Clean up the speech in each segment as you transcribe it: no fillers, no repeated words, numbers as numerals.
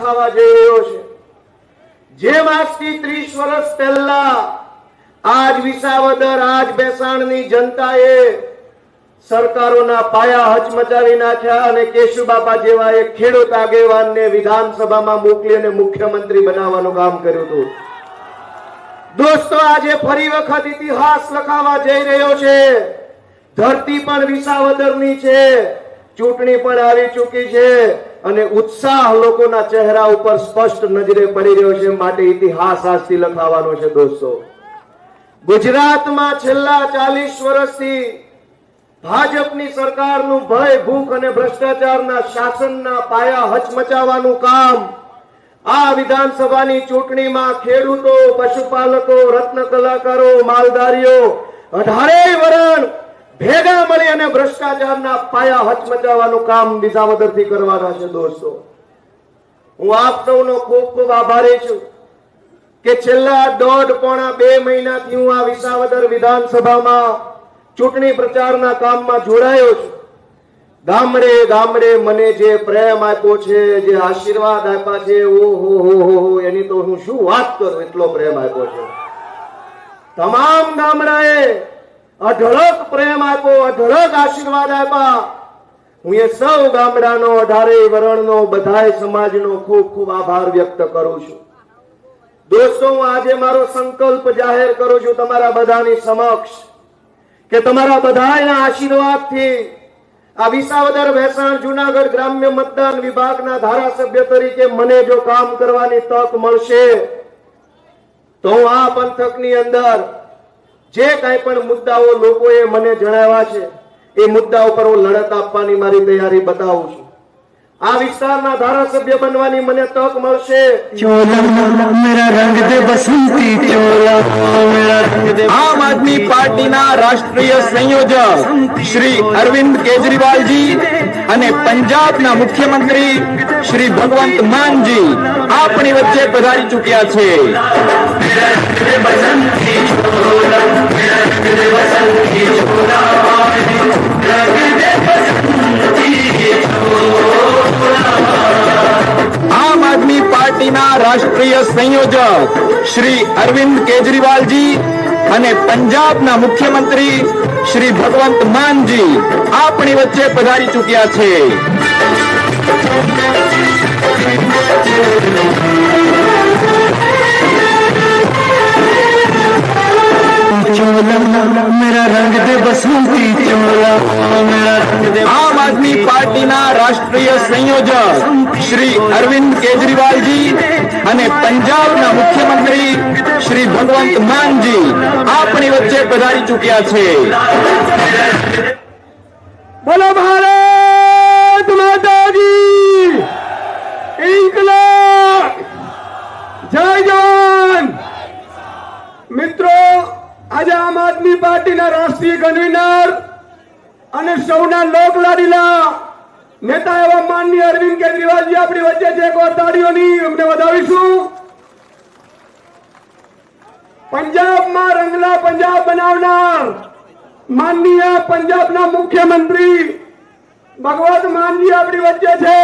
લખાવા જઈ રહ્યો છે। જેમ આજથી 30 વર્ષ પહેલા આજ વિસાવદર, આજ ભેસાણની જનતાએ સરકારોના પાયા હચમચાવી નાખ્યા અને કેશુબાપા જેવા એક ખેડૂત આગેવાનને વિધાનસભામાં મોકલી અને મુખ્યમંત્રી બનાવવાનું કામ કર્યું હતું। દોસ્તો, આજે ફરી વખત ઇતિહાસ લખાવા જઈ રહ્યો છે। ધરતી પણ વિસાવદરની છે, ચૂંટણી પણ આવી ચૂકી છે અને ઉત્સાહ લોકોના ચહેરા ઉપર સ્પષ્ટ નજરે પડી રહ્યો છે। માટે ઇતિહાસ આજથી લખાવાનો છે। દોસ્તો, ગુજરાતમાં છેલ્લા 40 વર્ષથી ભાજપની સરકારનું ભય, ભૂખ અને ભ્રષ્ટાચારના શાસનના પાયા હચમચાવવાનું કામ આ વિધાનસભાની ચૂંટણીમાં ખેડૂતો, પશુપાલકો, રત્ન કલાકારો, માલધારીઓ 18 વરણ ભેગા મળી અને ભ્રષ્ટાચારના પાયા હચમચાવવાનું કામ વિસાવદરથી કરવાના છે। દોસ્તો, હું આપ સૌનો ખૂબ ખૂબ આભારી છું કે છેલ્લા 1.5-2 મહિનાથી હું આ વિસાવદર વિધાનસભામાં ચૂંટણી પ્રચારના કામમાં જોડાયો છું। ગામડે ગામડે મને જે પ્રેમ આપ્યો છે, જે આશીર્વાદ આપ્યા છે, ઓહો એની તો હું શું વાત કરું, એટલો પ્રેમ આપ્યો છે। તમામ ગામડાએ અઢળક પ્રેમ આપ્યો, અઢળક આશીર્વાદ આપ્યા। હું એ સૌ ગામડાનો, 18 વરણનો, બધાય સમાજનો ખૂબ ખૂબ આભાર વ્યક્ત કરું છું। દોસ્તો, હું આજે મારો સંકલ્પ જાહેર કરું છું તમારા બધાની સમક્ષ કે તમારા બધાના આશીર્વાદથી આ વિસાવદર, ભેસાણ, જુનાગઢ ગ્રામ્ય મતદાન વિભાગના ધારાસભ્ય તરીકે મને જો કામ કરવાની તક મળશે તો હું આ પંથકની અંદર જે કાંઈ પણ મુદ્દાઓ લોકોએ મને જણાવ્યા છે એ મુદ્દા ઉપર હું લડત આપવાની મારી તૈયારી બતાવું છું। આ વિસ્તારના ધારાસભ્ય બનવાની મને તક મળશે। આમ આદમી પાર્ટીના રાષ્ટ્રીય સંયોજક શ્રી અરવિંદ કેજરીવાલજી અને પંજાબના મુખ્યમંત્રી શ્રી ભગવંત માનજી આપણી વચ્ચે પધારી ચૂક્યા છે। આમ આદમી પાર્ટીના રાષ્ટ્રીય સંયોજક શ્રી અરવિંદ કેજરીવાલજી અને પંજાબના મુખ્યમંત્રી શ્રી ભગવંત માનજી આપણી વચ્ચે પધારી ચૂક્યા છે। આમ આદમી પાર્ટીના રાષ્ટ્રીય સંયોજક શ્રી અરવિંદ કેજરીવાલજી અને પંજાબના મુખ્યમંત્રી શ્રી ભગવંત માનજી આપણી વચ્ચે પધારી ચૂક્યા છે। બોલો ભારત માતા કી, ઇન્કલાબ, જય જવાન। મિત્રો, આજે આમ આદમી પાર્ટીના રાષ્ટ્રીય કન્વીનર અને સૌના લોકલાડીલા નેતા એવા માનનીય અરવિંદ કેજરીવાલજી આપણી વચ્ચે છે। એક વાર તાળીઓની અમને વધાવીશું। પંજાબમાં રંગલા પંજાબ બનાવનાર માનનીય પંજાબના મુખ્યમંત્રી ભગવંત માનજી આપણી વચ્ચે છે,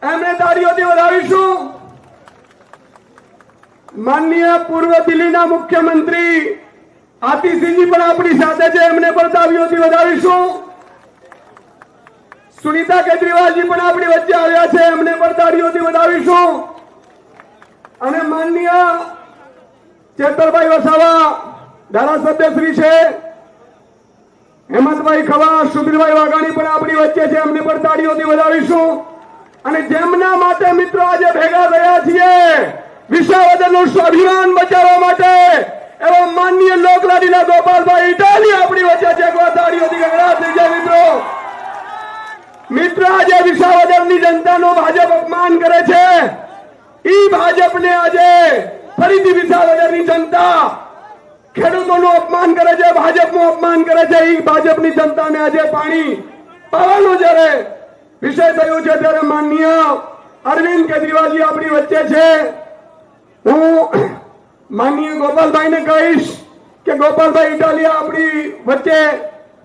એમને તાળીઓથી વધાવીશું। માનનીય પૂર્વ દિલ્હીના મુખ્યમંત્રી આતિશીજી પણ આપણી સાથે છે, એમને પણ તાળીઓથી વધાવીશું। સુનીતા કેજરીવાલજી પણ આપણી વચ્ચે આવ્યા છે, એમને પણ તાળીઓથી વધાવીશું। અને માનનીય ચેતરભાઈ વસાવા ધારાસભ્ય શ્રી છે, હેમંતભાઈ ખવા, સુબીરભાઈ વાઘાણી પણ આપણી વચ્ચે છે, એમને પણ તાળીઓથી વધાવીશું। અને જેમના માટે મિત્રો આજે ભેગા થયા છીએ વિસાવદરનું સ્વાભિમાન બચાવવા માટે એવા માનનીય લોકલાડીલા ગોપાલભાઈ ઇટાલી આપણી વચ્ચે છે। તાળીઓથી ગગડાટ થઈ જાય। મિત્રો, આજે વિસાવદરની જનતાનું ભાજપ અપમાન કરે છે। ઈ ભાજપને આજે ફરીથી વિસાવદરની જનતા ખેડૂતોનું અપમાન કરે છે, ભાજપનું અપમાન કરે છે। ઈ ભાજપની જનતાને આજે પાણી પાવાનું જ્યારે વિષય થયું છે ત્યારે માનનીય અરવિંદ કેજરીવાલજી આપણી વચ્ચે છે। હું માનનીય ગોપાલભાઈને કહીશ કે ગોપાલભાઈ ઇટાલિયા આપણી વચ્ચે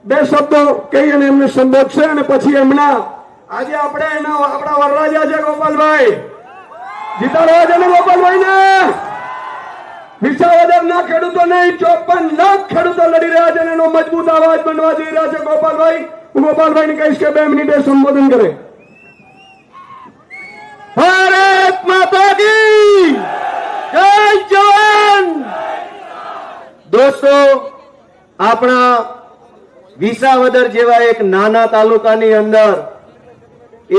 બે શબ્દો કહી અને એમને સંબોધશે અને પછી એમના આજે આપણે આપણા વરરાજા છે ગોપાલભાઈ, જીતાડવા છે ને ગોપાલભાઈને? વિસાવદરના ખેડૂતોને 54 લાખ ખેડૂતો લડી રહ્યા છે અને એનો મજબૂત અવાજ બનવા જઈ રહ્યા છે ગોપાલભાઈ. હું ગોપાલભાઈને કહીશ કે 2 મિનિટે સંબોધન કરે. ભારત માતા કી જય જવાન. દોસ્તો, આપણા વિસાવદર જેવા એક નાના તાલુકાની અંદર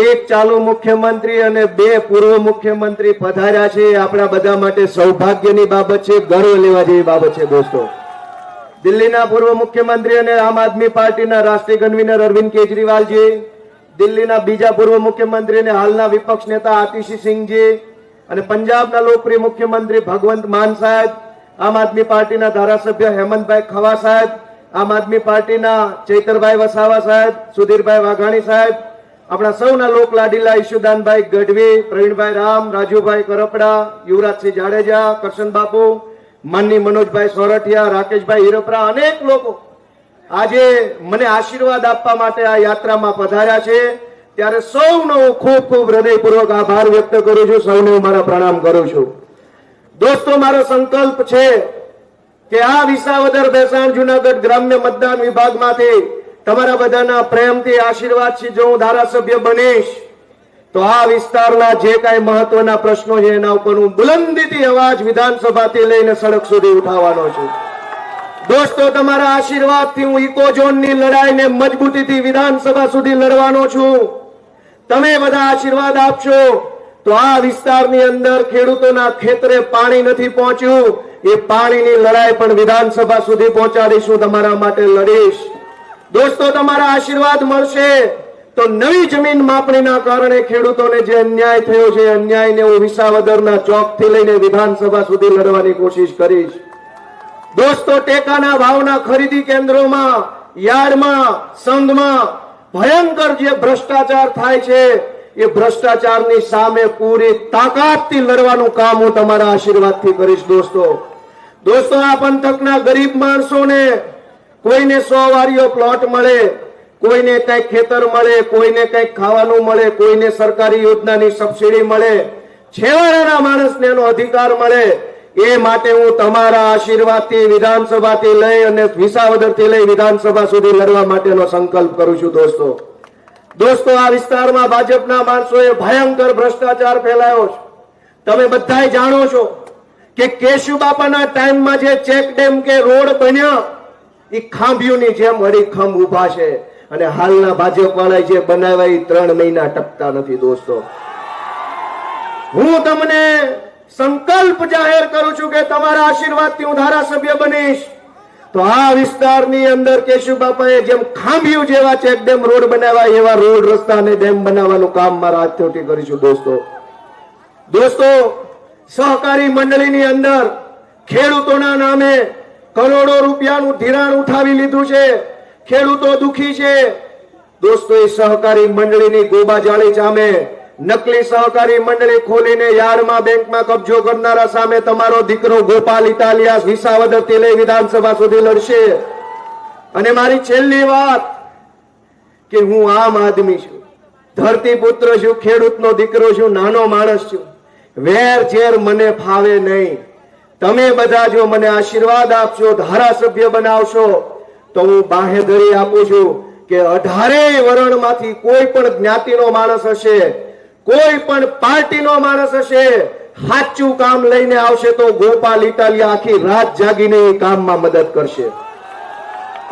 એક ચાલુ મુખ્યમંત્રી અને 2 પૂર્વ મુખ્યમંત્રી પધાર્યા છે. આપણા બધા માટે સૌભાગ્યની બાબત છે, ગર્વ લેવા જેવી બાબત છે. દોસ્તો, દિલ્હીના પૂર્વ મુખ્યમંત્રી અને આમ આદમી પાર્ટીના રાષ્ટ્રીય કન્વીનર અરવિંદ કેજરીવાલજી, દિલ્હીના બીજા પૂર્વ મુખ્યમંત્રી અને હાલના વિપક્ષ નેતા આતિશીસિંહજી અને પંજાબના લોકપ્રિય મુખ્યમંત્રી ભગવંત માન સાહેબ, આમ આદમી પાર્ટીના ધારાસભ્ય હેમંતભાઈ ખવા સાહેબ, આમ આદમી પાર્ટીના ચૈતરભાઈ વસાવા સાહેબ, સુધીરભાઈ વાઘાણી સાહેબ, આપણા સૌના લોકલાડીલા ઈશુદાનભાઈ ગઢવી, પ્રવીણભાઈ રામ, રાજુભાઈ કરપડા, યુવરાજસિંહ જાડેજા, કરશન બાપુ, માનની મનોજભાઈ સોરઠિયા, રાકેશભાઈ હિરપરા, અનેક લોકો આજે મને આશીર્વાદ આપવા માટે આ યાત્રામાં પધાર્યા છે. ત્યારે સૌનો હું ખૂબ ખૂબ હૃદયપૂર્વક આભાર વ્યક્ત કરું છું. સૌને હું મારા પ્રણામ કરું છું. દોસ્તો, મારો સંકલ્પ છે કે આ વિસાવદર ભેસાણ જુનાગઢ ગ્રામ્ય મતદાન વિભાગમાંથી તમારા બધાના પ્રેમથી આશીર્વાદથી જો હું ધારાસભ્ય બનીશ તો આ વિસ્તારના જે કાંઈ મહત્વના પ્રશ્નો છે એના ઉપર હું બુલંદીથી અવાજ વિધાનસભાથી લઈને સડક સુધી ઉઠાવવાનો છું. દોસ્તો, તમારા આશીર્વાદથી હું ઇકો ઝોનની લડાઈને મજબૂતીથી વિધાનસભા સુધી લડવાનો છું. તમે બધા આશીર્વાદ આપશો તો આ વિસ્તારની અંદર ખેડૂતોના ખેતરે પાણી નથી પહોંચ્યું, એ પાણીની લડાઈ પણ વિધાનસભા સુધી પહોંચાડીશું, તમારા માટે લડીશ. દોસ્તો, તમારા આશીર્વાદ મળશે તો નવી જમીન માપણીના કારણે ખેડૂતોને જે અન્યાય થયો છે અન્યાયને હું વિસાવદરના ચોકથી લઈને વિધાનસભા સુધી લડવાની કોશિશ કરીશ. દોસ્તો, ટેકાના ભાવના ખરીદી કેન્દ્રોમાં, યાર્ડમાં, સંઘમાં ભયંકર જે ભ્રષ્ટાચાર થાય છે એ ભ્રષ્ટાચારની સામે પૂરી તાકાતથી લડવાનું કામ હું તમારા આશીર્વાદથી કરીશ. દોસ્તો, આ પંથકના ગરીબ માણસોને કોઈને 100 વારીઓ પ્લોટ મળે, કોઈને કઈક ખેતર મળે, કોઈને કઈક ખાવાનું મળે, કોઈને સરકારી યોજનાની સબસિડી મળે, છેવાડાના માણસને એનો અધિકાર મળે, એ માટે હું તમારા આશીર્વાદથી વિધાનસભાથી લઈ અને વિસાવદરથી લઈ વિધાનસભા સુધી લડવા માટેનો સંકલ્પ કરું છું. દોસ્તો, આ વિસ્તારમાં ભાજપના માણસોએ ભયંકર ભ્રષ્ટાચાર ફેલાયો છે. તમે બધાય જાણો છો કે કેશુબાપાના ટાઈમમાં જે ચેક ડેમ કે રોડ બન્યા એ ખાંભીઓની જેમ અડીખમ ઉભા છે અને હાલના ભાજપ વાળા જે બનાવ્યા એ 3 મહિના ટકતા નથી. દોસ્તો, હું તમને સંકલ્પ જાહેર કરું છું કે તમારા આશીર્વાદથી હું ધારાસભ્ય બનીશ તો આ વિસ્તારની અંદર કેશુબાપાએ જેમ ખાંભીઓ જેવા ચેક ડેમ રોડ બનાવ્યા એવા રોડ રસ્તા અને ડેમ બનાવવાનું કામ મારા હાથથી કરીશું. દોસ્તો, સહકારી મંડળીની અંદર ખેડૂતોના નામે કરોડો રૂપિયાનું ધિરાણ ઉઠાવી લીધું છે. ખેડૂતો દુખી છે. દોસ્તો, એ સહકારી મંડળીની ગોબાજાળી સામે નકલી સહકારી મંડળી ખોલીને યાર્ડમાં, બેંકમાં કબજો કરનારા સામે તમારો દીકરો ગોપાલ ઇટાલિયા વિસાવદરથી લઈ વિધાનસભા સુધી લડશે. અને મારી છેલ્લી વાત કે હું આમ આદમી છું, ધરતીપુત્ર છું, ખેડૂતનો દીકરો છું, નાનો માણસ છું. વેર ઝેર મને ફાવે નહીં. તમે બધા જો મને આશીર્વાદ આપશો, ધારાસભ્ય બનાવશો તો હું બાહેધરી આપું છું કે 18 વરણમાંથી કોઈ પણ જ્ઞાતિનો માણસ હશે, કોઈ પણ પાર્ટીનો માણસ હશે, સાચું કામ લઈને આવશે તો ગોપાલ ઇટાલિયા આખી રાત જાગીને એ કામમાં મદદ કરશે.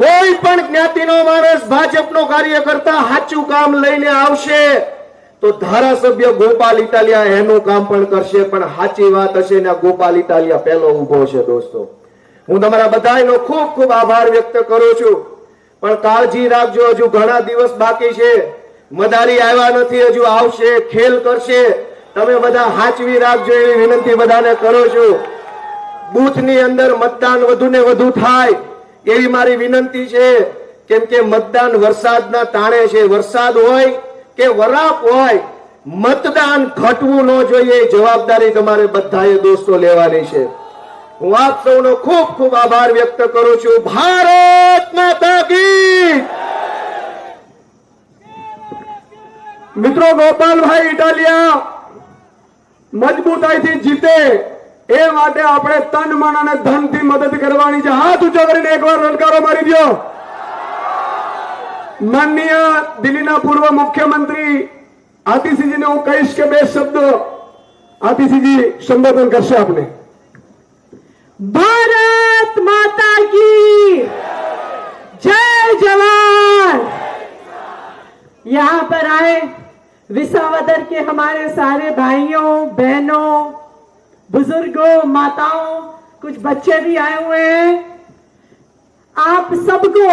કોઈ પણ જ્ઞાતિનો માણસ ભાજપનો કાર્યકર્તા સાચું કામ લઈને આવશે તો ધારાસભ્ય ગોપાલ ઇટાલિયા એનું કામ પણ કરશે. પણ સાચી વાત હશે ને ગોપાલ ઇટાલિયા પહેલો ઉભો છે. દોસ્તો, હું તમારા બધાનો ખૂબ ખૂબ આભાર વ્યક્ત કરું છું. પણ કાળજી રાખજો, હજુ ઘણા દિવસ બાકી છે. મદારી આવ્યા નથી, હજુ આવશે, ખેલ કરશે. તમે બધા હાચવી રાખજો એવી વિનંતી બધાને કરું છું. બૂથની અંદર મતદાન વધુ ને વધુ થાય એવી મારી વિનંતી છે. કેમ કે મતદાન વરસાદના તાણે છે. વરસાદ હોય કે વરાપ હોય, મતદાન ઘટવું ન જોઈએ. જવાબદારી તમારે બધાએ દોસ્તો લેવાની છે. હું આપ સૌનો ખૂબ ખૂબ આભાર વ્યક્ત કરું છું. ભારત માતા કી. મિત્રો, ગોપાલભાઈ ઇટાલિયા મજબૂતાઈથી જીતે એ માટે આપણે તન મન અને ધનથી મદદ કરવાની છે. હાથ ઊંચો કરીને એકવાર લલકારો મારી દો. માનનીય દિલ્હીના પૂર્વ મુખ્યમંત્રી આતિશીજીને હું કહીશ કે 2 શબ્દો આતિશીજી સંબોધન કરશે આપને. भारत माता की जय जवान. यहाँ पर आए विसावदर के हमारे सारे भाइयों बहनों बुजुर्गों माताओं कुछ बच्चे भी आए हुए हैं. आप सबको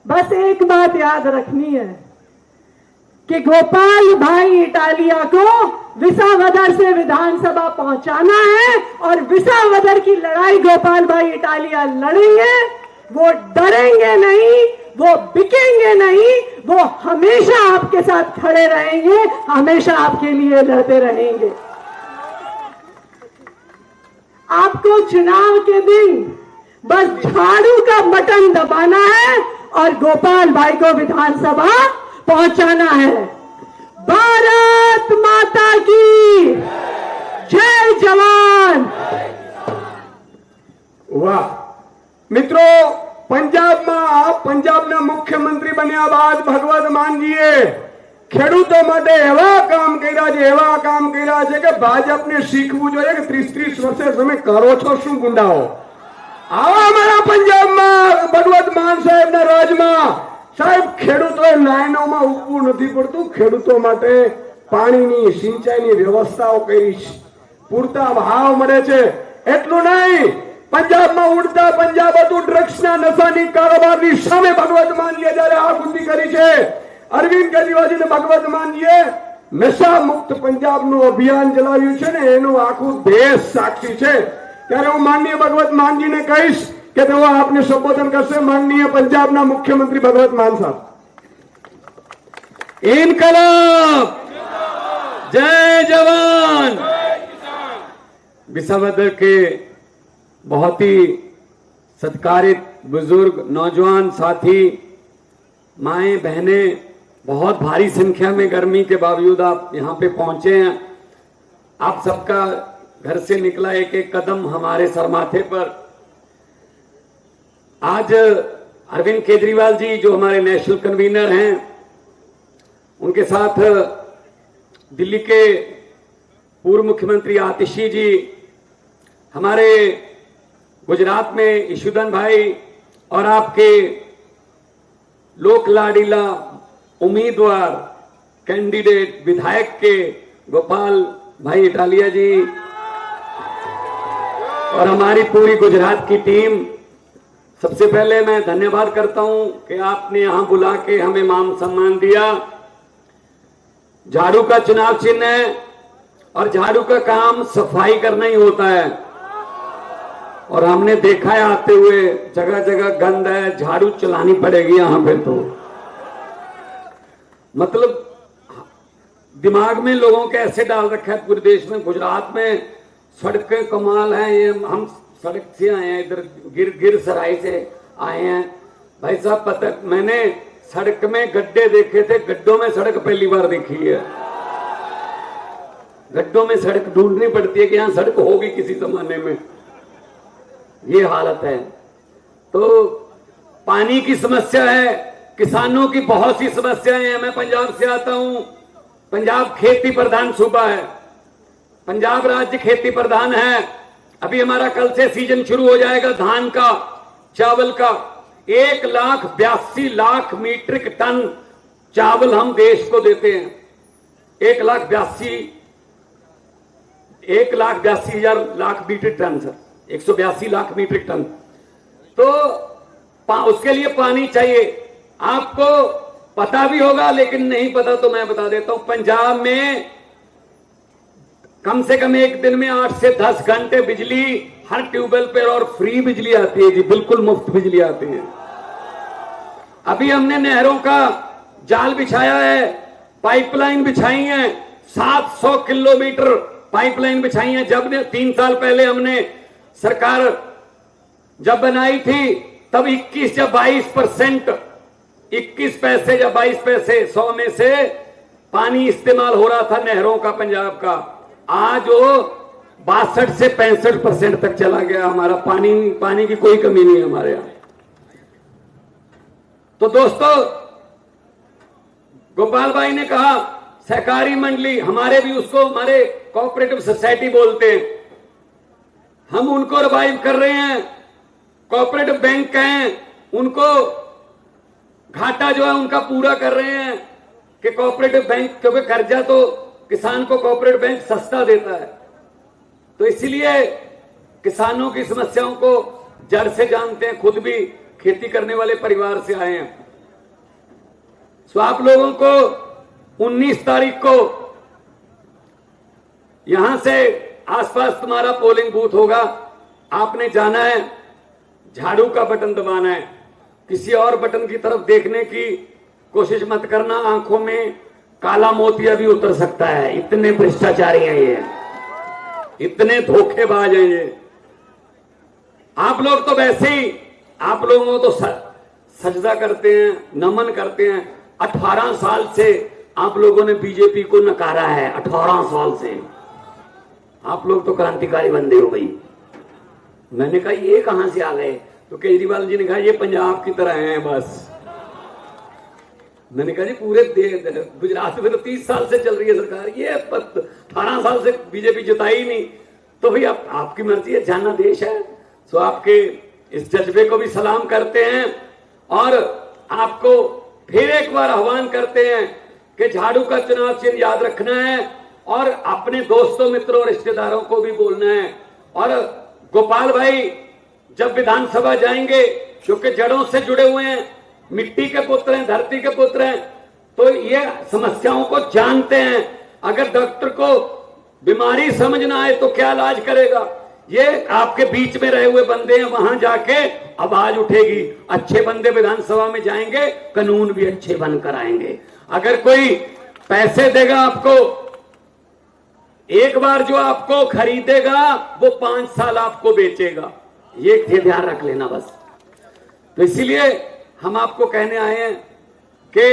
बस एक बात याद रखनी है कि गोपाल भाई इटालिया को विसावदर से विधानसभा पहुंचाना है और विसावदर की लड़ाई गोपाल भाई इटालिया लड़ेंगे. वो डरेंगे नहीं, वो बिकेंगे नहीं, वो हमेशा आपके साथ खड़े रहेंगे, हमेशा आपके लिए लड़ते रहेंगे. आपको चुनाव के दिन बस झाड़ू का बटन दबाना है और गोपाल भाई को विधानसभा पहुंचाना है. भारत माता की जय जवान. વાહ મિત્રો, પંજાબના મુખ્યમંત્રી બન્યા બાદ ભગવત માનજીએ ખેડૂતો માટે એવા કામ કર્યા છે કે ભાજપને શીખવું જોઈએ કે 30 વર્ષે તમે કરો છો શું ગુંડાઓ. આવા અમારા પંજાબમાં ભગવત માન સાહેબના રાજમાં સાહેબ ખેડૂતોએ લાઈનોમાં ઊભું નથી પડતું. ખેડૂતો માટે પાણીની સિંચાઈની વ્યવસ્થાઓ કરી છે, પૂરતા ભાવ મળે છે. એટલું નહીં, પંજાબમાં ઉડતા પંજાબ હતું ડ્રગ્સના નશાની કારોબારની સામે ભગવત માનજીએ જયારે આંખ ઊંધી કરી છે. અરવિંદ કેજરીવાલજી ને ભગવત માનજીએ નશા મુક્ત પંજાબનું અભિયાન ચલાવ્યું છે ને એનું આખું દેશ સાક્ષી છે. ત્યારે હું માનનીય ભગવત માનજીને કહીશ કે તેઓ આપને સંબોધન કરશે. માનનીય પંજાબના મુખ્યમંત્રી ભગવત માન સાહેબ. इनकलाब, जय जवान. विसावदर के बहुत ही सत्कारित बुजुर्ग नौजवान साथी, माएं बहनें, बहुत भारी संख्या में गर्मी के बावजूद आप यहाँ पे पहुंचे हैं. आप सबका घर से निकला एक एक कदम हमारे सरमाथे पर. आज अरविंद केजरीवाल जी जो हमारे नेशनल कन्वीनर हैं, उनके साथ दिल्ली के पूर्व मुख्यमंत्री आतिशी जी, हमारे गुजरात में ईशुदन भाई और आपके लोक लाडीला उम्मीदवार कैंडिडेट विधायक के गोपाल भाई इटालिया जी और हमारी पूरी गुजरात की टीम, सबसे पहले मैं धन्यवाद करता हूं कि आपने यहां बुला के हमें मान सम्मान दिया. झाड़ू का चुनाव चिन्ह है और झाड़ू का काम सफाई करना ही होता है. और हमने देखा है आते हुए जगह जगह गंद है, झाड़ू चलानी पड़ेगी यहां पे. तो मतलब दिमाग में लोगों के ऐसे डाल रखा है पूरे देश में. गुजरात में सड़कें कमाल हैं. ये हम सड़क से आए हैं, इधर गिर सराय से आए हैं. भाई साहब पता, मैंने सड़क में गड्ढे देखे थे, गड्ढों में सड़क पहली बार देखी है. गड्ढों में सड़क ढूंढनी पड़ती है कि यहां सड़क होगी किसी जमाने में. ये हालत है. तो पानी की समस्या है, किसानों की बहुत सी समस्याएं हैं. मैं पंजाब से आता हूं. पंजाब खेती प्रधान सूबा है. पंजाब राज्य खेती प्रधान है. अभी हमारा कल से सीजन शुरू हो जाएगा धान का, चावल का. 1,82,00,000 मीट्रिक टन चावल हम देश को देते हैं. 1,82,000 metric tonne sir, 182 lakh metric tonne. तो उसके लिए पानी चाहिए. आपको पता भी होगा, लेकिन नहीं पता तो मैं बता देता हूं. पंजाब में कम से कम एक दिन में 8 से 10 घंटे बिजली हर ट्यूबवेल पर और फ्री बिजली आती है जी, बिल्कुल मुफ्त बिजली आती है. अभी हमने नहरों का जाल बिछाया है, पाइपलाइन बिछाई है, 700 किलोमीटर पाइपलाइन बिछाई है. जब 3 साल पहले हमने सरकार जब बनाई थी तब 21 या 22%, 21 पैसे या 22 पैसे 100 में से पानी इस्तेमाल हो रहा था नहरों का पंजाब का. आज वो 62 से 65% तक चला गया। हमारा पानी की कोई कमी नहीं है हमारे यहां। तो दोस्तों, गोपाल भाई ने कहा सहकारी मंडली, हमारे भी उसको हमारे कोऑपरेटिव सोसाइटी बोलते हैं, हम उनको रिवाइव कर रहे हैं। कोऑपरेटिव बैंक हैं, उनको घाटा जो है उनका पूरा कर रहे हैं कि कोऑपरेटिव बैंक, क्योंकि कर्जा तो किसान को कोऑपरेटिव बैंक सस्ता देता है, तो इसलिए किसानों की समस्याओं को जड़ से जानते हैं, खुद भी खेती करने वाले परिवार से आए हैं। सो आप लोगों को 19 तारीख को यहां से आसपास तुम्हारा पोलिंग बूथ होगा, आपने जाना है, झाड़ू का बटन दबाना है, किसी और बटन की तरफ देखने की कोशिश मत करना। आंखों में काला मोतिया भी उतर सकता है, इतने भ्रष्टाचारी हैं ये, इतने धोखेबाज हैं ये। आप लोग तो वैसे ही, आप लोगों को तो सजदा करते हैं, नमन करते हैं। 18 साल से आप लोगों ने बीजेपी को नकारा है, 18 साल से। आप लोग तो क्रांतिकारी बंदे हो भाई। मैंने कहा ये कहां से आ गए, तो केजरीवाल जी ने कहा ये पंजाब की तरह हैं बस। मैंने कहा जी पूरे गुजरात में तो 30 साल से चल रही है सरकार, ये 18 साल से बीजेपी जिताई नहीं। तो भाई आपकी मर्जी है, जाना देश है। तो आपके इस जज्बे को भी सलाम करते हैं और आपको फिर एक बार आह्वान करते हैं कि झाड़ू का चुनाव चिन्ह याद रखना है और अपने दोस्तों, मित्रों और रिश्तेदारों को भी बोलना है। और गोपाल भाई जब विधानसभा जाएंगे, क्योंकि जड़ों से जुड़े हुए हैं, मिट्टी के पुत्र हैं, धरती के पुत्र हैं, तो ये समस्याओं को जानते हैं। अगर डॉक्टर को बीमारी समझ ना आए तो क्या इलाज करेगा, ये आपके बीच में रहे हुए बंदे हैं, वहां जाके आवाज उठेगी। अच्छे बंदे विधानसभा में जाएंगे, कानून भी अच्छे बनकर आएंगे। अगर कोई पैसे देगा आपको, एक बार जो आपको खरीदेगा वो 5 साल आपको बेचेगा, ये ध्यान रख लेना बस। तो इसीलिए हम आपको कहने आए हैं कि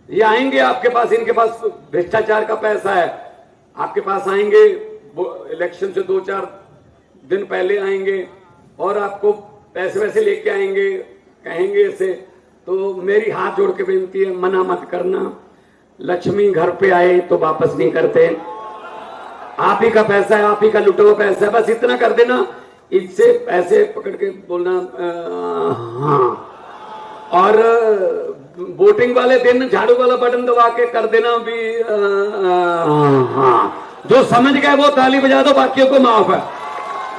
ये आएंगे आपके पास, इनके पास भ्रष्टाचार का पैसा है, आपके पास आएंगे, वो इलेक्शन से 2-4 दिन पहले आएंगे और आपको पैसे वैसे लेके आएंगे, कहेंगे ऐसे। तो मेरी हाथ जोड़ के विनती है, मना मत करना। लक्ष्मी घर पे आए तो वापस नहीं करते, आप ही का पैसा है, आप ही का लुटा हुआ पैसा है, बस इतना कर देना। इससे पैसे पकड़ के बोलना हाँ, और वोटिंग वाले दिन झाड़ू वाला बटन दबा के कर देना भी हाँ। जो समझ गए वो ताली बजा दो, बाकियों को माफ है।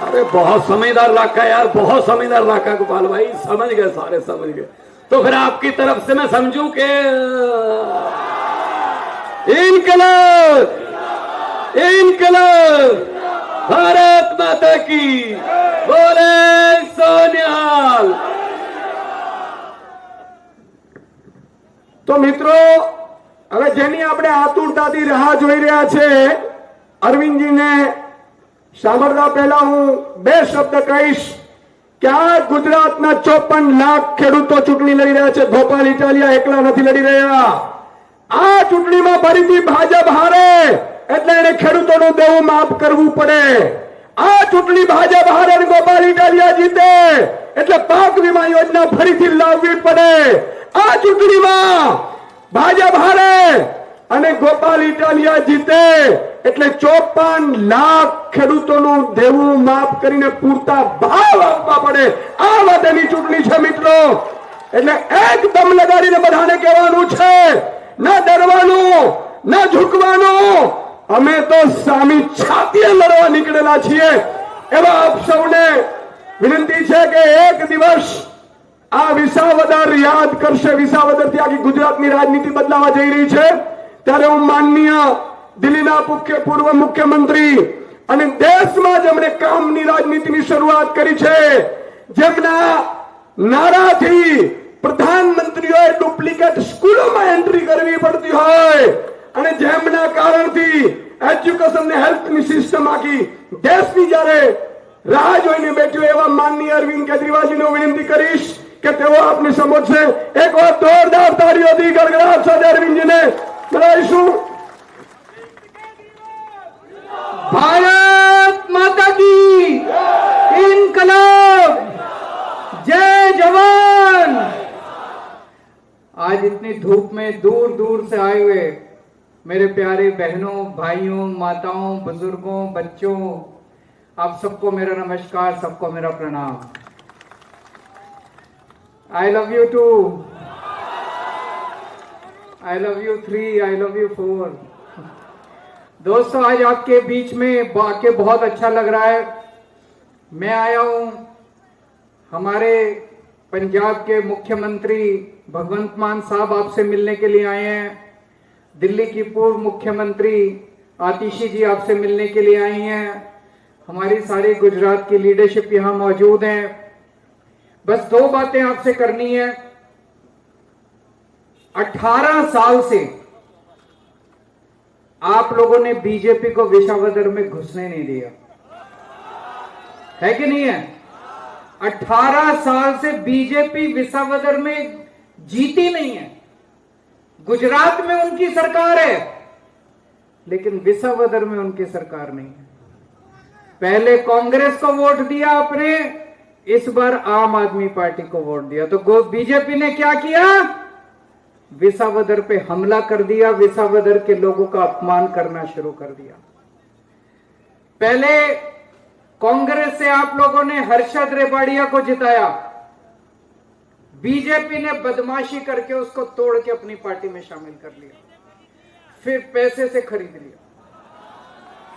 अरे बहुत समझदार इलाका यार, बहुत समझदार इलाका गोपाल भाई, समझ गए, सारे समझ गए। तो फिर आपकी तरफ से मैं समझूं कि इनकलाब, इनकलाब, भारत माता की, बोले सोनिहाल। તો મિત્રો, હવે જેની આપણે આતુરતાથી રાહ જોઈ રહ્યા છે, અરવિંદજીને સાંભળતા પહેલા હું 2 શબ્દ કહીશ કે આ ગુજરાતના 54 લાખ ખેડૂતો ચૂંટણી લડી રહ્યા છે। ગોપાલ ઇટાલિયા એકલા નથી લડી રહ્યા। આ ચૂંટણીમાં ફરીથી ભાજપ હારે એટલે એને ખેડૂતોનું દેવું માફ કરવું પડે। આ ચૂંટણી ભાજપ હારે અને ગોપાલ ઇટાલિયા જીતે એટલે પાક વીમા યોજના ફરીથી લાવવી પડે। આ ચૂંટણીમાં ભાજપ હારે અને ગોપાલ ઇટાલિયા જીતે એટલે 54 લાખ ખેડૂતોનું દેવું માફ કરીને પૂરતા ભાવ આપવા પડે। આ માટેની ચૂંટણી છે મિત્રો। એટલે એકદમ લગાડીને બધાને કહેવાનું છે, ના ડરવાનું, ના ઝૂકવાનું। અમે તો સામી છાતીએ લડવા નીકળેલા છીએ। એવા આપ સૌને વિનંતી છે કે એક દિવસ આ વિસાવદર યાદ કરશે। વિસાવદરથી આખી ગુજરાતની રાજનીતિ બદલાવા જઈ રહી છે। ત્યારે હું માનનીય દિલ્હીના પૂર્વ મુખ્યમંત્રી અને દેશમાં જેમણે કામની રાજનીતિની શરૂઆત કરી છે, જેમના નારાથી પ્રધાનમંત્રીઓએ ડુપ્લિકેટ સ્કૂલોમાં એન્ટ્રી કરવી પડતી હોય અને જેમના કારણથી એજ્યુકેશન ને હેલ્થની સિસ્ટમ આખી દેશની જ્યારે રાહ જોઈને બેઠી હોય એવા માનનીય અરવિંદ કેજરીવાલજીને વિનંતી કરીશ કે તેઓ આપની સમક્ષ એક વાર જોરદાર તાળીઓથી ગડગડાટ સાથે અરવિંદજીને બોલાવીશું। भारत माता की इनकलाब, जय जवान। आज इतनी धूप में दूर दूर से आए हुए मेरे प्यारे बहनों, भाइयों, माताओं, बुजुर्गों, बच्चों, आप सबको मेरा नमस्कार, सबको मेरा प्रणाम। I love you 2, I love you 3, I love you 4। दोस्तों, आज आपके बीच में आके बहुत अच्छा लग रहा है। मैं आया हूं, हमारे पंजाब के मुख्यमंत्री भगवंत मान साहब आपसे मिलने के लिए आए हैं। दिल्ली की पूर्व मुख्यमंत्री आतिशी जी आपसे मिलने के लिए आई हैं। हमारी सारी गुजरात की लीडरशिप यहां मौजूद है। बस 2 बातें आपसे करनी है। 18 साल से आप लोगों ने बीजेपी को विसावदर में घुसने नहीं दिया, है कि नहीं है? 18 साल से बीजेपी विसावदर में जीती नहीं है। गुजरात में उनकी सरकार है, लेकिन विसावदर में उनकी सरकार नहीं है। पहले कांग्रेस को वोट दिया आपने, इस बार आम आदमी पार्टी को वोट दिया। तो बीजेपी ने क्या किया? विसावदर पे हमला कर दिया, विसावदर के लोगों का अपमान करना शुरू कर दिया। पहले कांग्रेस से आप लोगों ने हर्षद रेवाड़िया को जिताया, बीजेपी ने बदमाशी करके उसको तोड़ के अपनी पार्टी में शामिल कर लिया, फिर पैसे से खरीद लिया।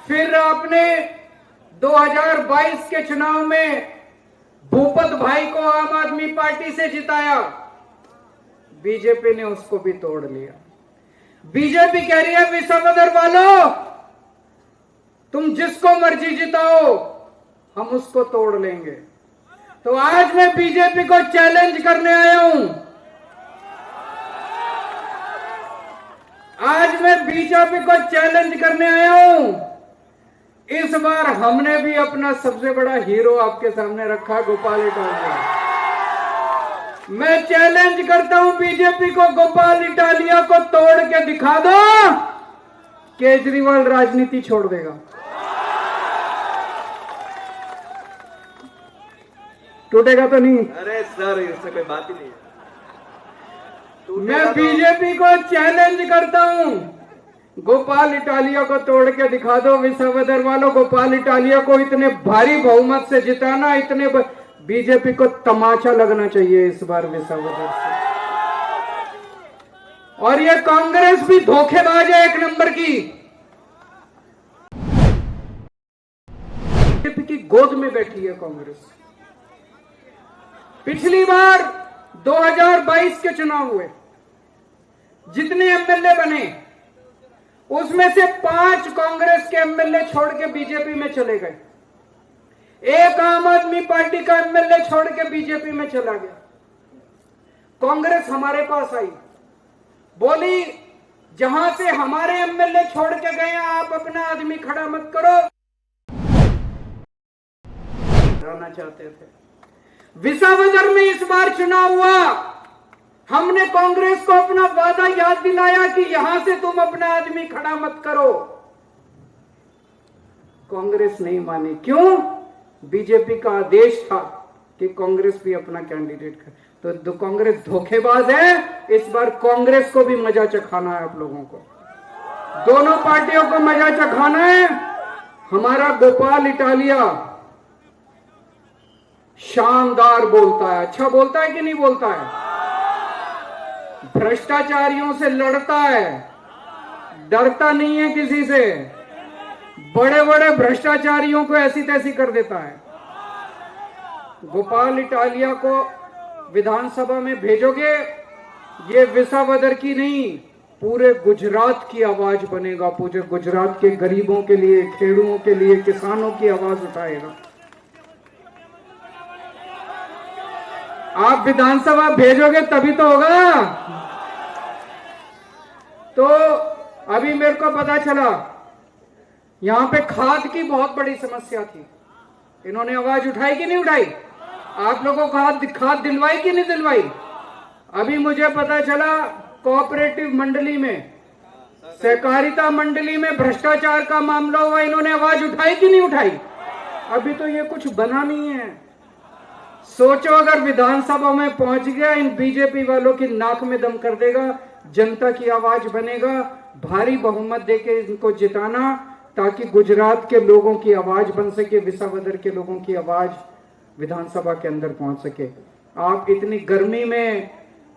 फिर आपने 2022 के चुनाव में भूपत भाई को आम आदमी पार्टी से जिताया, बीजेपी ने उसको भी तोड़ लिया। बीजेपी कह रही है विसावदर वालों, तुम जिसको मर्जी जिताओ, हम उसको तोड़ लेंगे। तो आज मैं बीजेपी को चैलेंज करने आया हूं। आज मैं बीजेपी को चैलेंज करने आया हूं। इस बार हमने भी अपना सबसे बड़ा हीरो आपके सामने रखा, गोपाल इटालिया। मैं चैलेंज करता हूं बीजेपी को, गोपाल इटालिया को तोड़ के दिखा दो, केजरीवाल राजनीति छोड़ देगा। टूटेगा तो नहीं? अरे सर, इससे कोई बात ही नहीं है। मैं बीजेपी को चैलेंज करता हूं, गोपाल इटालिया को तोड़ के दिखा दो। विसावदर वालों, गोपाल इटालिया को इतने भारी बहुमत से जिताना, इतने बीजेपी को तमाचा लगना चाहिए इस बार विसावदर से। और ये कांग्रेस भी धोखेबाज है 1 नंबर की। बीजेपी की गोद में बैठी है कांग्रेस। पिछली बार 2022 के चुनाव हुए, जितने एमएलए बने उसमें से 5 कांग्रेस के एमएलए छोड़ के बीजेपी में चले गए। 1 आम आदमी पार्टी का एमएलए छोड़ के बीजेपी में चला गया। कांग्रेस हमारे पास आई, बोली जहां से हमारे एमएलए छोड़ के गए आप अपना आदमी खड़ा मत करो। रहना चाहते थे। विसावदर में इस बार चुनाव हुआ, हमने कांग्रेस को अपना वादा याद दिलाया कि यहां से तुम अपना आदमी खड़ा मत करो। कांग्रेस नहीं मानी। क्यों? बीजेपी का आदेश था कि कांग्रेस भी अपना कैंडिडेट कर। तो कांग्रेस धोखेबाज है। इस बार कांग्रेस को भी मजा चखाना है आप लोगों को, दोनों पार्टियों को मजा चखाना है। हमारा गोपाल इटालिया शानदार बोलता है, अच्छा बोलता है कि नहीं बोलता है? भ्रष्टाचारियों से लड़ता है, डरता नहीं है किसी से। बड़े बड़े भ्रष्टाचारियों को ऐसी तैसी कर देता है। गोपाल इटालिया को विधानसभा में भेजोगे, ये विसावदर की नहीं, पूरे गुजरात की आवाज बनेगा। पूरे गुजरात के गरीबों के लिए, खेडूओं के लिए, किसानों की आवाज उठाएगा। आप विधानसभा भेजोगे तभी तो होगा। तो अभी मेरे को पता चला यहां पे खाद की बहुत बड़ी समस्या थी। इन्होंने आवाज उठाई कि नहीं उठाई? आप लोगों को खाद दिलवाई कि नहीं दिलवाई? अभी मुझे पता चला कोऑपरेटिव मंडली में सहकारिता मंडली में भ्रष्टाचार का मामला हुआ, इन्होंने आवाज उठाई कि नहीं उठाई? अभी तो ये कुछ बना नहीं है। सोचो अगर विधानसभा में पहुंच गया, इन बीजेपी वालों की नाक में दम कर देगा, जनता की आवाज बनेगा, भारी बहुमत देके इनको जिताना, ताकि गुजरात के लोगों की आवाज बन सके, विसावदर के लोगों की आवाज विधानसभा के अंदर पहुंच सके। आप इतनी गर्मी में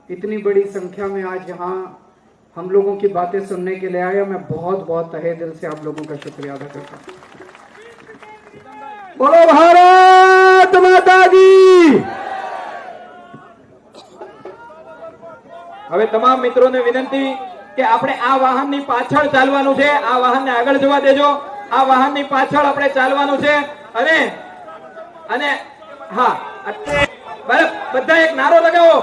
इतनी बड़ी संख्या में आज यहाँ हम लोगों की बातें सुनने के लिए आए। मैं बहुत बहुत तहे दिल से आप लोगों का शुक्रिया अदा करता हूँ। बोलो भारत माता की। હવે તમામ મિત્રોને વિનંતી કે આપણે આ વાહનની પાછળ ચાલવાનું છે, આ વાહનને આગળ જવા દેજો, આ વાહનની પાછળ આપણે ચાલવાનું છે અને હા બધા એક નારો લગાવો।